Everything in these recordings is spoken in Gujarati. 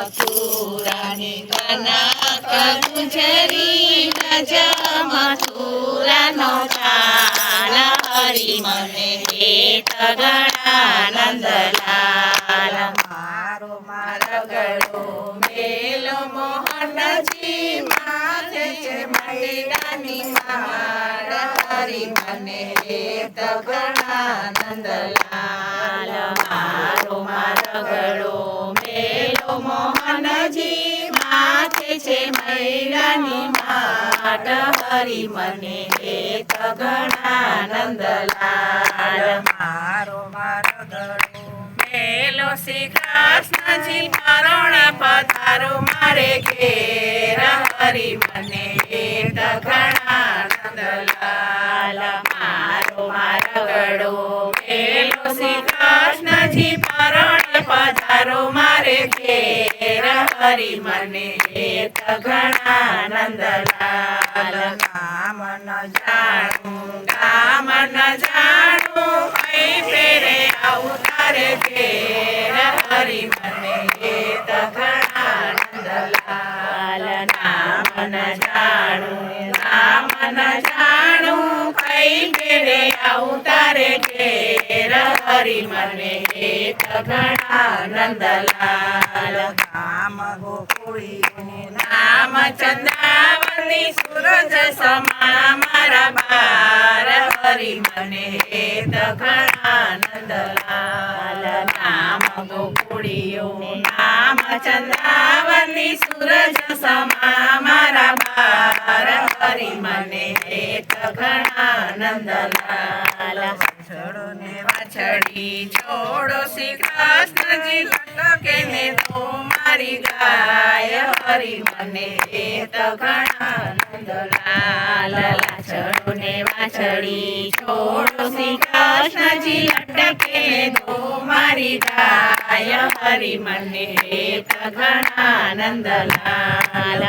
મથુરાની કનક ગુજરી વ્રજ મથુરાનો ચાલ હરી મને હેત ગણાનંદ લાલ મારો મારગડો મેલો મોહનજી માથે છે મૈડાની માળ હરી મને હેત ગણાનંદ લાલ મારો મારગડો મેલો મોહનજી માથે છે મૈડાની માળ હરી મને હેત ગણાનંદ લાલ મારો મારગડો મેલો શ્રી કૃષ્ણજી પરોણ પધારો મારે ઘેર હરી મને હેત ગણાનંદ લાલ મારો મારગડો મેલો શ્રી કૃષ્ણજી પરોણ પધારો મારે ઘેર હરી મને હેત ગણાનંદ લાલ ગામ ન જાણું અહીં ફેરે આવું તારે ઘેર હરી મને હેત ગણાનંદ લાલ નામ ન જાણું કઈ ફેરે આવું તારે ઘેર હરી મને હેત ગણાનંદ લાલ નામ ગોકુળીનું નામ ચંદ્રાવતી સૂરજ સમા મારા બાર હરી મને હેત ગણાનંદ લાલ નામ ગોકુળીયું નામ ચંદ્રાવતી સૂરજ સમા મારા બાર હરી મને હેત ગણાનંદ લાલ છોડોને વાછડી છોડો શ્રી કૃષ્ણજી લટકે ને તો મારી ગાય હરી મને હેત ગણાનંદ લાલ છોડોને વાછડી છોડો શ્રી કૃષ્ણજી લટકે ને તો મારી ગાય હરી મને હેત ગણાનંદ લાલ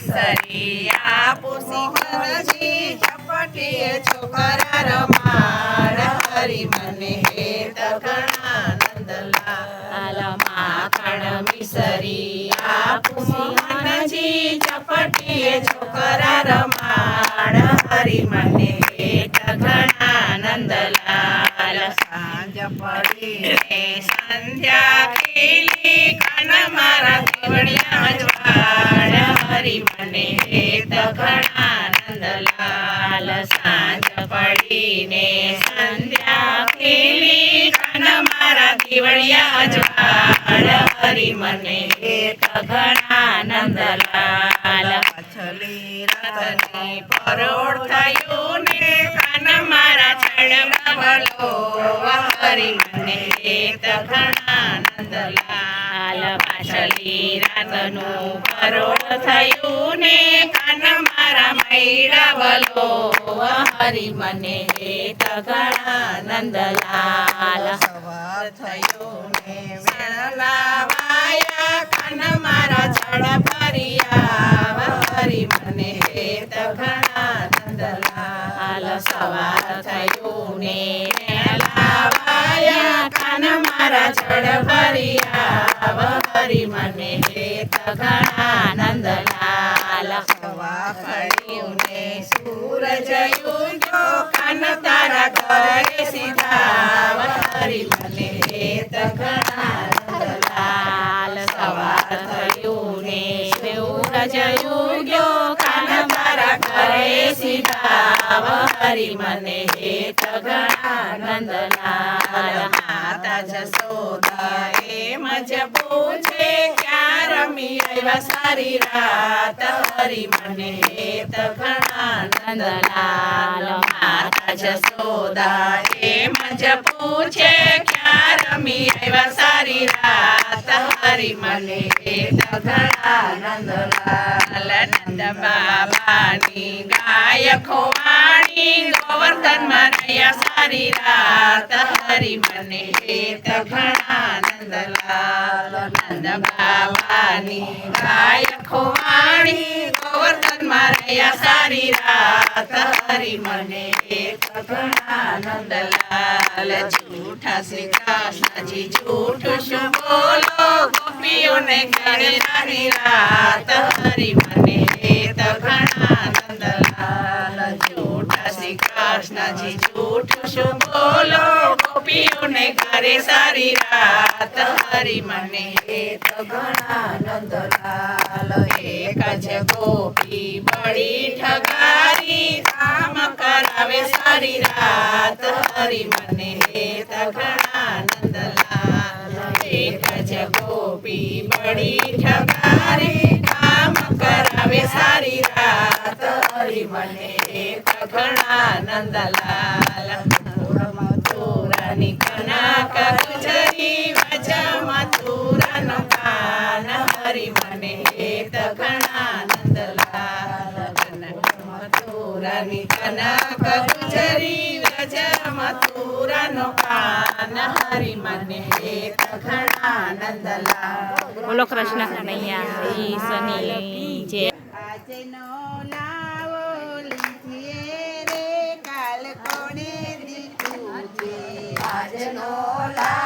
સરી આપો સિંહજી ચપટીએ છોકરા રમાડ હરી મને હેત ગણાનંદ લાલ માખણ મિસરી આપો સિંહજી ચપટીએ છોકરા રમાડ હરી મને હેત ગણાનંદ લાલ સાંજ પડીને સંધ્યા ખીલી કાન મારા કેવડિયા જવાડ હરી મને હેત ગણાનંદ લાલ સાંજ પડીને સંધ્યા ખીલી કાન મારા કેવડિયા જવાડ હરી મને હેત ગણાનંદ લાલ પછલી રાતની પરોળ થયું ને કાન મારા છડબલો હરી મને હેત ગણાનંદ લાલ પાછલી રાતનું પરોળ થયું ને કાન મારા મૈડાવલો હરી મને હેત ગણાનંદ લાલ સવાર થયું ને વેળા વાયા કાન મારા છડ ભર્યા હરી મને હેત ગણાનંદ લાલ સવાર થયું ને વેળા વાયા કાન મારા છડ ભર્યા હરી મને હેત ગણાનંદ લાલ સવા પડ્યું ને સૂરજ ઉગ્યો કાન તારા ઘરે સીધા હરી મને હેત ગણાનંદ લાલ સવાર થયું ને સૂરજ ઉગ્યો કાન તારા ઘરે સીધા હરી મને હેત ગણાનંદ લાલ માતા જશોદા એમ જ પૂછે ક્યાં રમી આવ્યા સારી રાત હરી મને હેત ગણાનંદ લાલ માતા જશોદા એમ જ પૂછે ક્યાં રમી આવ્યા સારી રાત હરી મને હેત ગણાનંદ લાલ નંદ બાબાની ગાય ખોવાણી ગોવર્ધનમાં રહ્યા સારી રાત હરી મને હેત ગણાનંદ નંદલાલ નંદ બાવાની ગાય ખોવાણી ગોવર્ધનમાં રહ્યા સારી રાત હરી મને એક ઘણા નંદલાલ જૂઠા શ્રી કૃષ્ણજી જૂઠું શું બોલો ગોપીઓને કરે સારી રાત હરી મને એક ઘણા નંદલાલ જૂઠા શ્રી કૃષ્ણજી જૂઠું શું બોલો ગોપીઓને કરે સારી રાત હરી મને એક ઘણા નંદલાલ એક જ ગોપી બળી ઠગારી કામ કરાવે સારી રાત હરી મને એક ઘણા નંદલાલ એક જ ગોપી બળી ઠગારી કામ કરાવે સારી રાત હરી મને એક ઘણા નંદલાલ મથુરાની કનક ગુજરી વજા મથુરાનો કાન હરી મને એક ઘણા નંદલાલ મથુરાની કનક ગુજરી વજા મથુરાનો કાન હરી મને એક ઘણા નંદલાલ. બોલો કૃષ્ણ કનૈયા ઈશ્વરની જય. આજનો લાવો લીધીએ રે કાલ કોણે દીધું છે આજનો લાવો